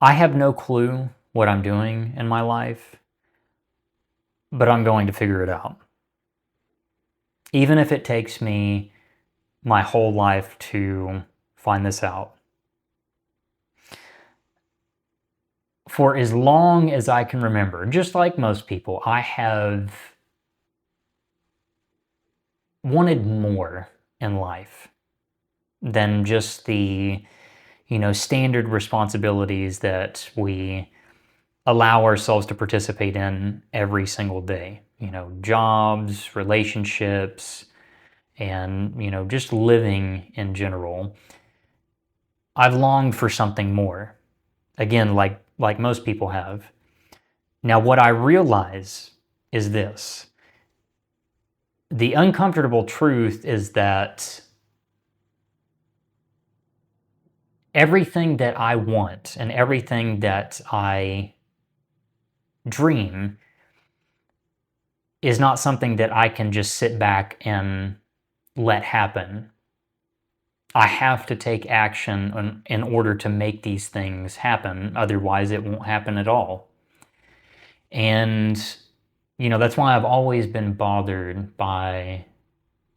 I have no clue what I'm doing in my life, but I'm going to figure it out. Even if it takes me my whole life to find this out. For as long as I can remember, just like most people, I have wanted more in life than just the, standard responsibilities that we allow ourselves to participate in every single day. Jobs, relationships, and, just living in general. I've longed for something more. Again, like most people have. Now, what I realize is this. The uncomfortable truth is that everything that I want and everything that I dream is not something that I can just sit back and let happen. I have to take action in order to make these things happen. Otherwise, it won't happen at all. And, that's why I've always been bothered by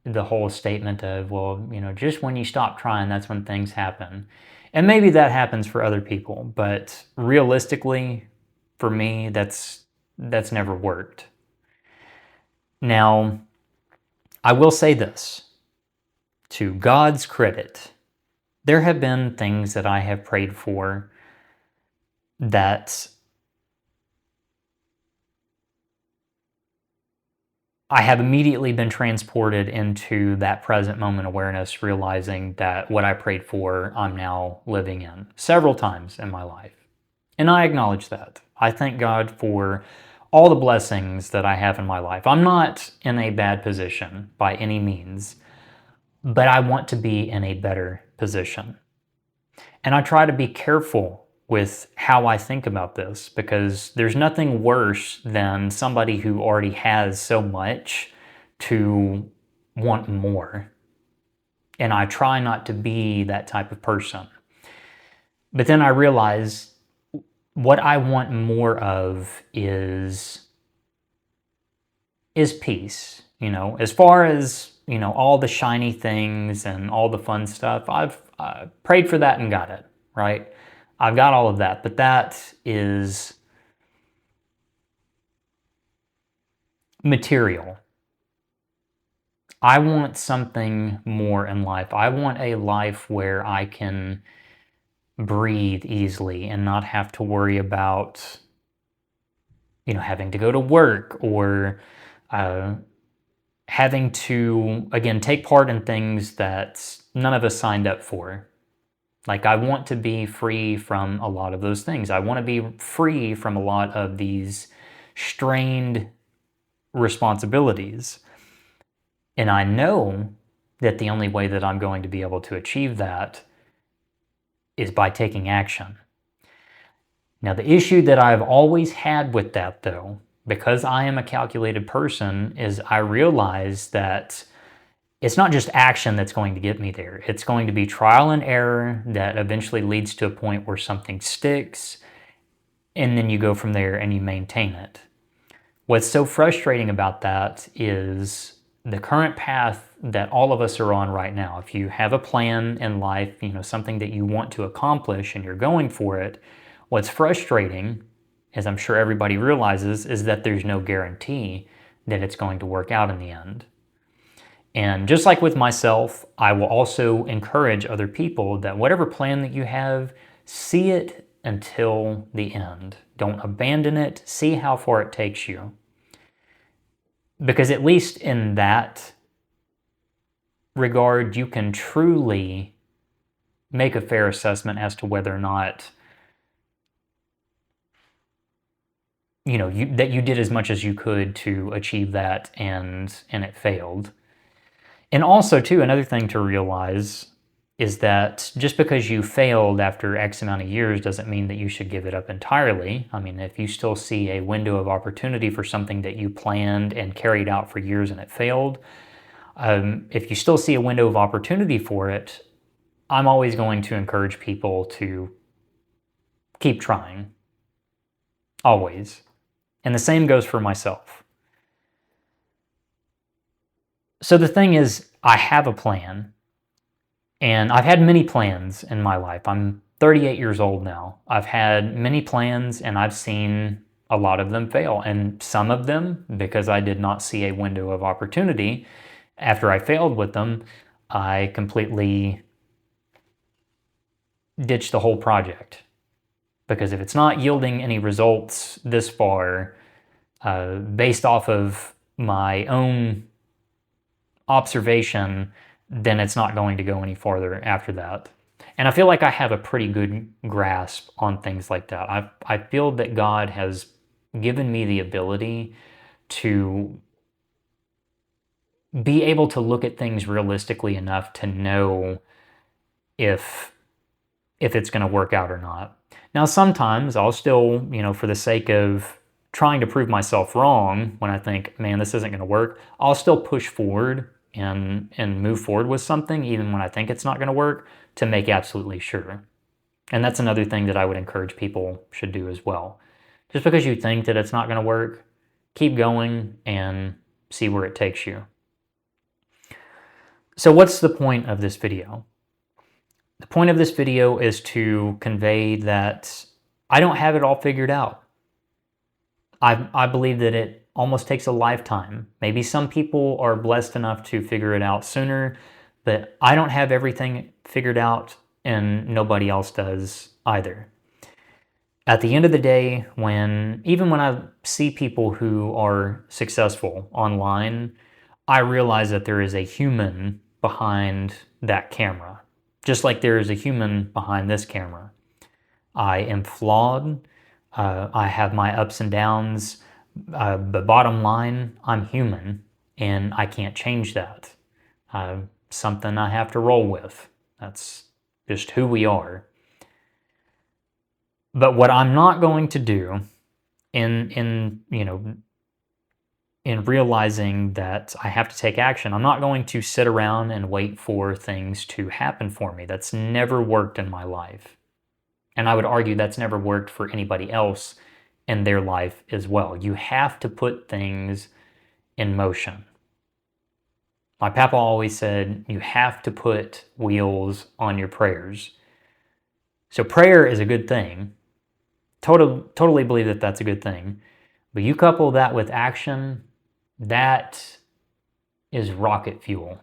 the whole statement of, well, just when you stop trying, that's when things happen. And maybe that happens for other people, but realistically, for me, that's never worked. Now, I will say this. To God's credit, there have been things that I have prayed for that I have immediately been transported into that present moment awareness, realizing that what I prayed for, I'm now living in several times in my life. And I acknowledge that. I thank God for all the blessings that I have in my life. I'm not in a bad position by any means, but I want to be in a better position. And I try to be careful with how I think about this because there's nothing worse than somebody who already has so much to want more. And I try not to be that type of person. But then I realize what I want more of is peace. As far as, all the shiny things and all the fun stuff, I've prayed for that and got it, right? I've got all of that, but that is material. I want something more in life. I want a life where I can breathe easily and not have to worry about, having to go to work or having to, again, take part in things that none of us signed up for. Like, I want to be free from a lot of those things. I want to be free from a lot of these strained responsibilities. And I know that the only way that I'm going to be able to achieve that is by taking action. Now, the issue that I've always had with that, though, because I am a calculated person, is I realize that it's not just action that's going to get me there. It's going to be trial and error that eventually leads to a point where something sticks, and then you go from there and you maintain it. What's so frustrating about that is the current path that all of us are on right now. If you have a plan in life, something that you want to accomplish and you're going for it, what's frustrating, as I'm sure everybody realizes, is that there's no guarantee that it's going to work out in the end. And just like with myself, I will also encourage other people that whatever plan that you have, see it until the end. Don't abandon it. See how far it takes you. Because at least in that regard, you can truly make a fair assessment as to whether or not that you did as much as you could to achieve that and it failed. And also, too, another thing to realize is that just because you failed after X amount of years doesn't mean that you should give it up entirely. I mean, if you still see a window of opportunity for something that you planned and carried out for years and it failed, if you still see a window of opportunity for it, I'm always going to encourage people to keep trying. Always. And the same goes for myself. So the thing is, I have a plan. And I've had many plans in my life. I'm 38 years old now. I've had many plans and I've seen a lot of them fail. And some of them, because I did not see a window of opportunity, after I failed with them, I completely ditched the whole project. Because if it's not yielding any results this far, based off of my own observation, then it's not going to go any farther after that. And I feel like I have a pretty good grasp on things like that. I feel that God has given me the ability to be able to look at things realistically enough to know if it's going to work out or not. Now, sometimes I'll still, for the sake of trying to prove myself wrong, when I think, man, this isn't going to work, I'll still push forward and move forward with something, even when I think it's not going to work, to make absolutely sure. And that's another thing that I would encourage people should do as well. Just because you think that it's not going to work, keep going and see where it takes you. So what's the point of this video? The point of this video is to convey that I don't have it all figured out. I believe that it almost takes a lifetime. Maybe some people are blessed enough to figure it out sooner, but I don't have everything figured out and nobody else does either. At the end of the day, even when I see people who are successful online, I realize that there is a human behind that camera, just like there is a human behind this camera. I am flawed. I have my ups and downs. But bottom line, I'm human and I can't change that. Something I have to roll with. That's just who we are. But what I'm not going to do in realizing that I have to take action, I'm not going to sit around and wait for things to happen for me. That's never worked in my life. And I would argue that's never worked for anybody else in their life as well. You have to put things in motion. My papa always said, you have to put wheels on your prayers. So prayer is a good thing. Totally believe that that's a good thing. But you couple that with action, that is rocket fuel.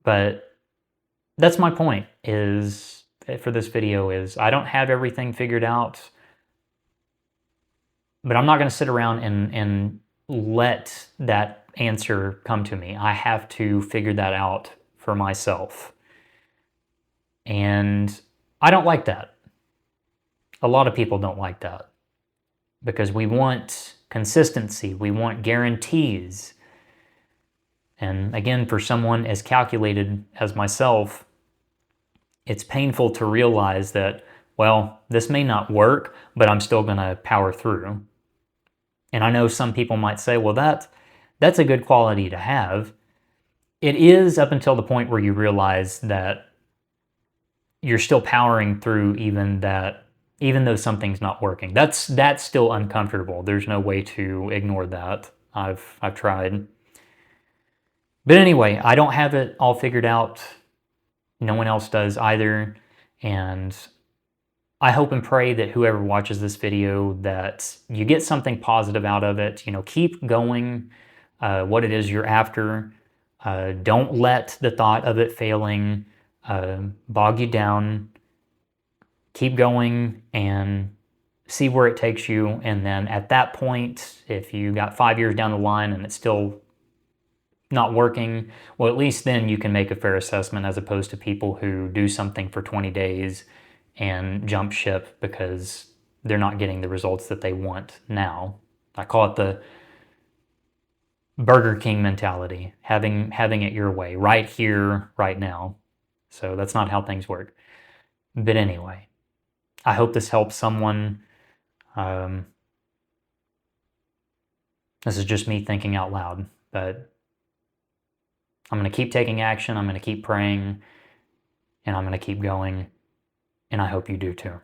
But that's my point for this video is I don't have everything figured out, but I'm not going to sit around and let that answer come to me. I have to figure that out for myself. And I don't like that. A lot of people don't like that because we want consistency. We want guarantees. And again, for someone as calculated as myself, it's painful to realize that, well, this may not work, but I'm still going to power through. And I know some people might say, well, that's a good quality to have. It is up until the point where you realize that you're still powering through even though something's not working. That's still uncomfortable. There's no way to ignore that. I've tried. But anyway, I don't have it all figured out. No one else does either. And I hope and pray that whoever watches this video, that you get something positive out of it. Keep going what it is you're after. Don't let the thought of it failing bog you down. Keep going and see where it takes you. And then at that point, if you got 5 years down the line and it's still not working, well, at least then you can make a fair assessment as opposed to people who do something for 20 days and jump ship because they're not getting the results that they want now. I call it the Burger King mentality, having it your way, right here, right now. So that's not how things work. But anyway, I hope this helps someone. This is just me thinking out loud, but I'm going to keep taking action. I'm going to keep praying, and I'm going to keep going. and I hope you do too.